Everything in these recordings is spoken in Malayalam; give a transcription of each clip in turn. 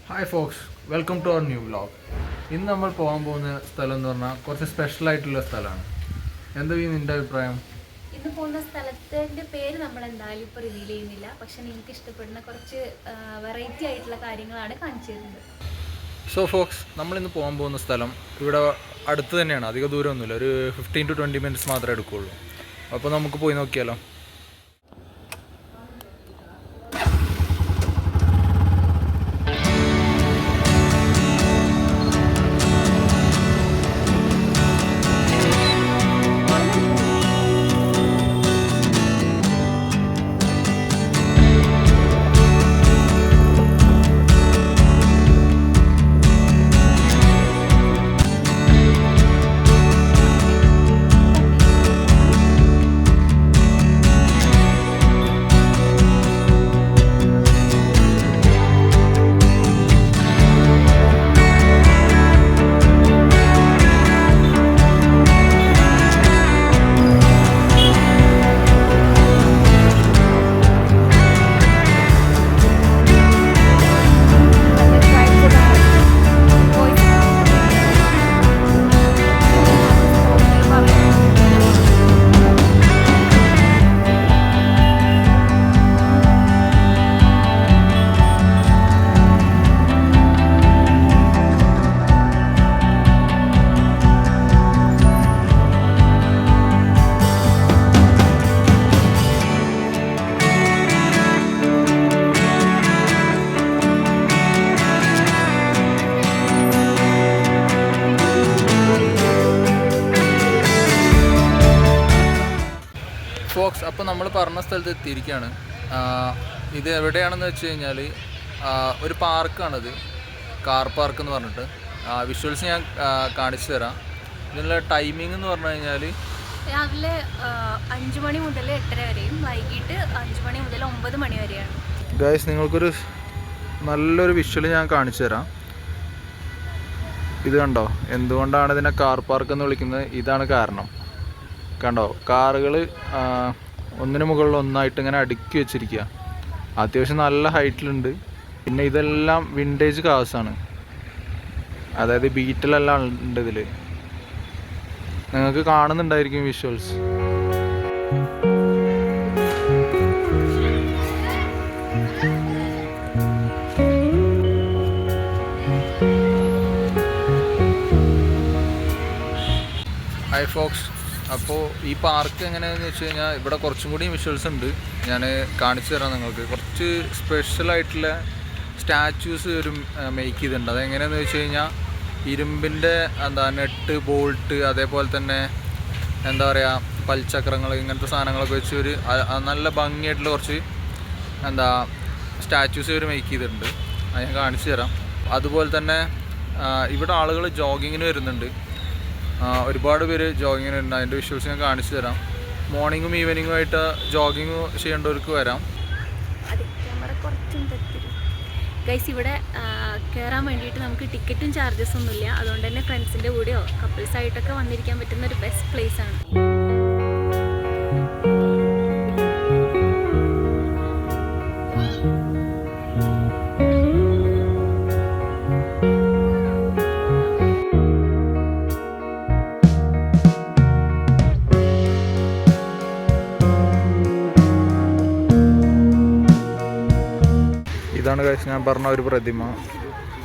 Hi folks, welcome to our new vlog. ഇന്ന് നമ്മൾ പോകാൻ പോകുന്ന സ്ഥലം എന്ന് പറഞ്ഞാൽ കുറച്ച് സ്പെഷ്യൽ ആയിട്ടുള്ള സ്ഥലമാണ്. എന്താ നിൻ്റെ അഭിപ്രായം? ഇന്ന് പോകുന്ന സ്ഥലത്തിൻ്റെ പേര് നമ്മൾ എന്തായാലും ഇപ്പോൾ റിവീൽ ചെയ്യുന്നില്ല. പക്ഷെ നിങ്ങൾക്ക് ഇഷ്ടപ്പെടുന്ന കുറച്ച് വെറൈറ്റി ആയിട്ടുള്ള കാര്യങ്ങളാണ് കാണിച്ചു തരുന്നത്. സോ ഫോക്സ്, നമ്മളിന്ന് പോകാൻ പോകുന്ന സ്ഥലം ഇവിടെ അടുത്ത് തന്നെയാണ്, അധികം ദൂരമൊന്നുമില്ല, ഒരു 15 to 20 മിനിറ്റ്സ് മാത്രമേ എടുക്കുകയുള്ളൂ. അപ്പോൾ നമുക്ക് പോയി നോക്കിയാലോ. ഫോക്സ്, അപ്പോൾ നമ്മൾ പറഞ്ഞ സ്ഥലത്ത് എത്തിയിരിക്കുകയാണ്. ഇത് എവിടെയാണെന്ന് വെച്ച് കഴിഞ്ഞാൽ ഒരു പാർക്കാണിത്, കാർ പാർക്ക് എന്ന് പറഞ്ഞിട്ട്. വിഷ്വൽസ് ഞാൻ കാണിച്ചു തരാം. ഇതിനുള്ള ടൈമിംഗ് എന്ന് പറഞ്ഞു കഴിഞ്ഞാൽ രാവിലെ 5 മണി മുതൽ 8:30 വരെയും വൈകിട്ട് 5 മണി മുതൽ 9 മണി വരെയാണ്. ഗൈസ്, നിങ്ങൾക്കൊരു നല്ലൊരു വിഷ്വൽ ഞാൻ കാണിച്ചു തരാം. ഇത് കണ്ടോ, എന്തുകൊണ്ടാണ് ഇതിനെ കാർ പാർക്ക് എന്ന് വിളിക്കുന്നത്? ഇതാണ് കാരണം. കണ്ടോ, കാറുകൾ ഒന്നിനു മുകളിൽ ഒന്നായിട്ട് ഇങ്ങനെ അടുക്കി വെച്ചിരിക്കുക. അത്യാവശ്യം നല്ല ഹൈറ്റിലുണ്ട്. പിന്നെ ഇതെല്ലാം വിൻറ്റേജ് കാർസാണ്, അതായത് ബീറ്റിലെല്ലാം ഉണ്ട് ഇതിൽ. നിങ്ങൾക്ക് കാണുന്നുണ്ടായിരിക്കും വിഷ്വൽസ്. ഹൈ ഫോക്സ്, അപ്പോൾ ഈ പാർക്ക് എങ്ങനെയാണെന്ന് വെച്ച് കഴിഞ്ഞാൽ ഇവിടെ കുറച്ചും കൂടി വിഷ്വൽസ് ഉണ്ട്, ഞാൻ കാണിച്ചു തരാം നിങ്ങൾക്ക്. കുറച്ച് സ്പെഷ്യലായിട്ടുള്ള സ്റ്റാച്യൂസ് ഒരു മേക്ക് ചെയ്തിട്ടുണ്ട്. അതെങ്ങനെയാണെന്ന് വെച്ച് കഴിഞ്ഞാൽ ഇരുമ്പിൻ്റെ നെട്ട്, ബോൾട്ട്, അതേപോലെ തന്നെ പൽചക്രങ്ങൾ, ഇങ്ങനത്തെ സാധനങ്ങളൊക്കെ വെച്ച് ഒരു നല്ല ഭംഗിയായിട്ടുള്ള കുറച്ച് സ്റ്റാച്യൂസ് ഒരു മേക്ക് ചെയ്തിട്ടുണ്ട്. അത് ഞാൻ കാണിച്ചു തരാം. അതുപോലെ തന്നെ ഇവിടെ ആളുകൾ ജോഗിങ്ങിന് വരുന്നുണ്ട്, ഒരുപാട് പേര് ജോഗിങ്ങിന് വരുന്നുണ്ട്. അതിൻ്റെ വിഷ്വൽസ് ഞാൻ കാണിച്ചു തരാം. മോർണിംഗും ഈവനിങ്ങും ആയിട്ട് ജോഗിങ് ചെയ്യേണ്ടവർക്ക് വരാം. ഗൈസ്, ഇവിടെ കയറാൻ വേണ്ടിയിട്ട് നമുക്ക് ടിക്കറ്റും ചാർജസ് ഒന്നുമില്ല. അതുകൊണ്ട് തന്നെ ഫ്രണ്ട്സിൻ്റെ കൂടെയോ കപ്പിൾസായിട്ടൊക്കെ വന്നിരിക്കാൻ പറ്റുന്ന ഒരു ബെസ്റ്റ് പ്ലേസ് ആണ്. ഇതാണ് ഗൈസ് ഞാൻ പറഞ്ഞ ഒരു പ്രതിമ.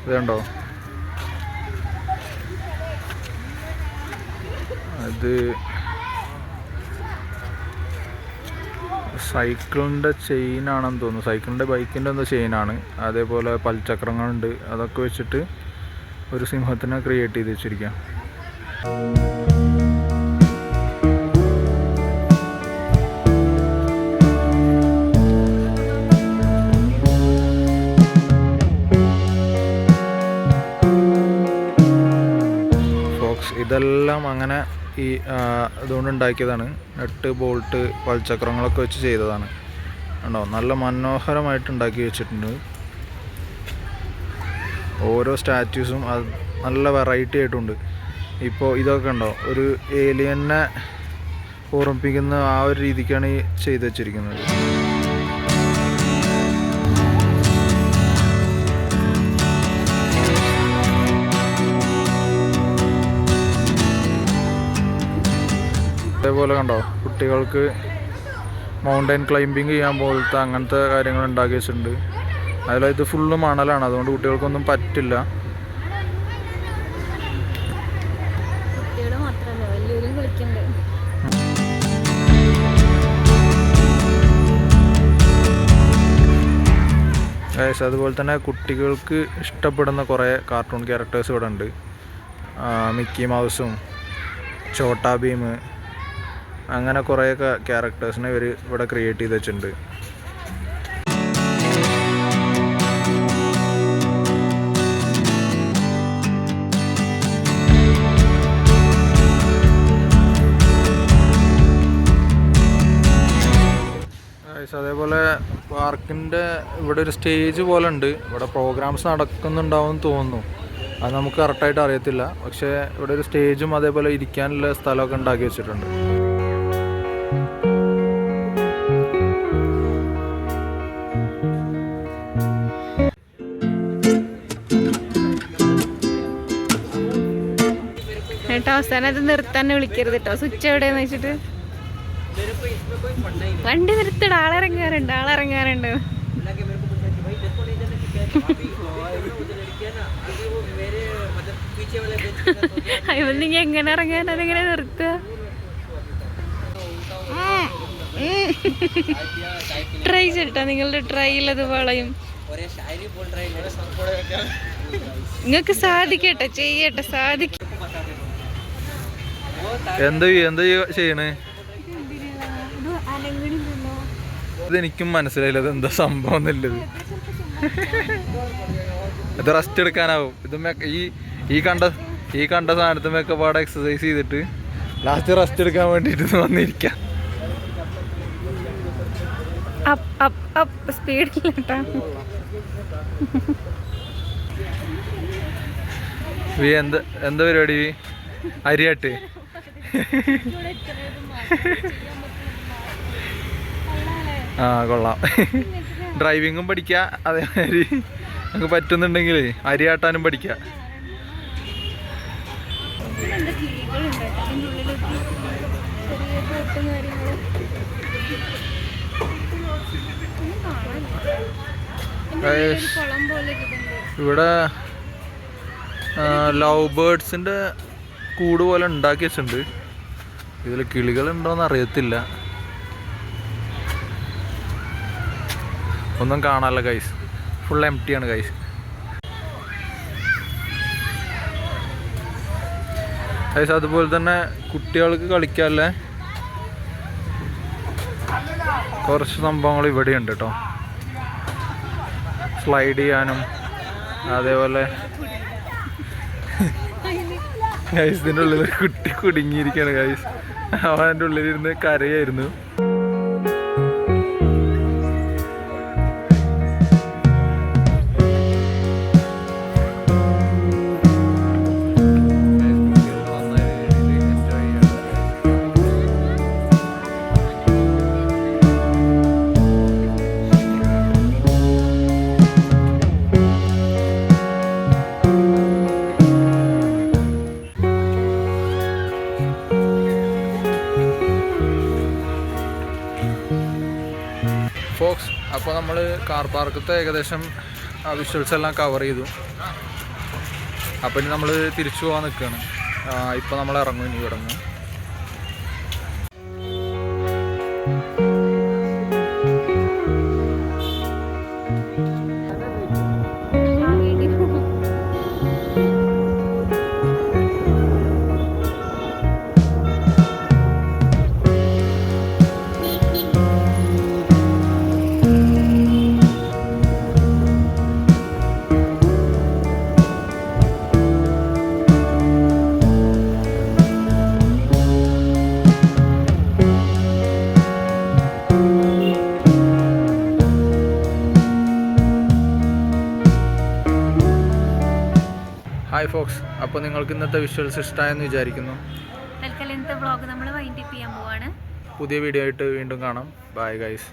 ഇത് കണ്ടോ, അത് സൈക്കിളിൻ്റെ ചെയിനാണെന്ന് തോന്നുന്നു. സൈക്കിളിൻ്റെ ബൈക്കിൻ്റെ എന്തോ ചെയിനാണ്. അതേപോലെ പൽചക്രങ്ങളുണ്ട്. അതൊക്കെ വെച്ചിട്ട് ഒരു സിംഹത്തിനെ ക്രിയേറ്റ് ചെയ്ത് വെച്ചിരിക്കുക. ഇതെല്ലാം അങ്ങനെ ഈ ഇതുകൊണ്ട് ഉണ്ടാക്കിയതാണ്. നെട്ട്, ബോൾട്ട്, പൽചക്രങ്ങളൊക്കെ വെച്ച് ചെയ്തതാണ്. കണ്ടോ, നല്ല മനോഹരമായിട്ട് ഉണ്ടാക്കി വെച്ചിട്ടുണ്ട്. ഓരോ സ്റ്റാച്യൂസും അത് നല്ല വെറൈറ്റി ആയിട്ടുണ്ട്. ഇപ്പോൾ ഇതൊക്കെ ഉണ്ടോ, ഒരു ഏലിയനെ ഓർമ്മിപ്പിക്കുന്ന ആ ഒരു രീതിക്കാണ് ഈ ചെയ്തു വച്ചിരിക്കുന്നത്. അതേപോലെ കണ്ടോ കുട്ടികൾക്ക് മൗണ്ടൻ ക്ലൈമ്പിങ് ചെയ്യാൻ പോലത്തെ അങ്ങനത്തെ കാര്യങ്ങൾ ഉണ്ടാക്കി വെച്ചിട്ടുണ്ട്. അതിൽ ഇത് ഫുള്ള് മണലാണ്, അതുകൊണ്ട് കുട്ടികൾക്കൊന്നും പറ്റില്ല. കുട്ടികൾ മാത്രമല്ല വലിയവരും കളിക്കണ്ടേ. അതുപോലെ തന്നെ കുട്ടികൾക്ക് ഇഷ്ടപ്പെടുന്ന കുറേ കാർട്ടൂൺ ക്യാരക്ടേഴ്സ് ഇവിടെ ഉണ്ട്. മിക്കി മൗസും ചോട്ടാ ഭീം അങ്ങനെ കുറേ ക്യാരക്ടേഴ്സിനെ ഇവർ ഇവിടെ ക്രിയേറ്റ് ചെയ്ത് വെച്ചിട്ടുണ്ട്. അതേപോലെ പാർക്കിൻ്റെ ഇവിടെ ഒരു സ്റ്റേജ് പോലെ ഉണ്ട്. ഇവിടെ പ്രോഗ്രാംസ് നടക്കുന്നുണ്ടാവും തോന്നുന്നു, അത് നമുക്ക് കറക്റ്റായിട്ട് അറിയത്തില്ല. പക്ഷേ ഇവിടെ ഒരു സ്റ്റേജും അതേപോലെ ഇരിക്കാനുള്ള സ്ഥലമൊക്കെ ഉണ്ടാക്കി വെച്ചിട്ടുണ്ട്. കേട്ടോ അവസാനം അത് നിർത്താൻ വിളിക്കരുത് കേട്ടോ. സ്വിച്ച് എവിടെയെന്ന് വെച്ചിട്ട് വണ്ടി നിർത്തിട, ആളിറങ്ങാറുണ്ട്. അയ്യോ നിങ്ങൾ എങ്ങനെ ഇറങ്ങാൻ, അതെങ്ങനെ നിർത്തുക? ട്രൈ ചെയ്തിട്ടാ, നിങ്ങളുടെ ട്രൈയിലത് വളയും. നിങ്ങൾക്ക് സാധിക്കട്ടെ, ചെയ്യട്ടെ, സാധിക്കും. എന്താ ചെയ്യണേ? ഇതെനിക്കും മനസ്സിലായില്ല അതെന്താ സംഭവം എന്നുള്ളത്. ഇത് റെസ്റ്റ് എടുക്കാനാവും. ഇത് ഈ കണ്ട സാധനത്തുമൊക്കെ പാടെ എക്സസൈസ് ചെയ്തിട്ട് ലാസ്റ്റ് റെസ്റ്റ് എടുക്കാൻ വേണ്ടിയിട്ട് വന്നിരിക്കാം. സ്പീഡില്ലാട്ടാ. എന്താ പരിപാടി? അരിയാട്ട് കൊള്ളാം. ഡ്രൈവിങ്ങും പഠിക്കുക, അതേമാതിരി നമുക്ക് പറ്റുന്നുണ്ടെങ്കിൽ അരിയാട്ടാനും പഠിക്കാം. ഇവിടെ ലവ് ബേർഡ്സിൻ്റെ കൂട് പോലെ ഉണ്ടാക്കി വെച്ചിട്ടുണ്ട്. ഇതിൽ കിളികളുണ്ടോയെന്ന് അറിയത്തില്ല, ഒന്നും കാണാനല്ല ഗൈസ്, ഫുൾ എംപ്റ്റിയാണ് ഗൈസ്. ഗൈസ് അതുപോലെ തന്നെ കുട്ടികൾക്ക് കളിക്കാനുള്ള കുറച്ച് സംഭവങ്ങൾ ഇവിടെയുണ്ട് കേട്ടോ. സ്ലൈഡ് ചെയ്യാനും അതേപോലെ ഗൈസ് ഇതിൻ്റെ ഉള്ളിൽ കുട്ടി കുടുങ്ങിയിരിക്കുകയാണ് ഗൈസ്. അവൻ്റെ ഉള്ളിലിരുന്ന് കരയായിരുന്നു. ഫോക്സ്, അപ്പോൾ നമ്മൾ കാർ പാർക്കത്തെ ഏകദേശം വിഷ്വൽസ് എല്ലാം കവർ ചെയ്തു. അപ്പോൾ ഇനി നമ്മൾ തിരിച്ചു പോകാൻ നിൽക്കുകയാണ്. ഇപ്പോൾ നമ്മൾ ഇറങ്ങും ഇനി ഇവിടെ നിന്ന്. ഹായ് ഫോക്സ്, അപ്പോൾ നിങ്ങൾക്ക് ഇന്നത്തെ വിഷ്വൽസ് ഇഷ്ടമായെന്ന് വിചാരിക്കുന്നു. തൽക്കാലം ഇന്നത്തെ വ്ളോഗ് നമ്മൾ വൈൻഡ് അപ്പ് ചെയ്യാൻ പോവാണ്. പുതിയ വീഡിയോ ആയിട്ട് വീണ്ടും കാണാം. Bye guys.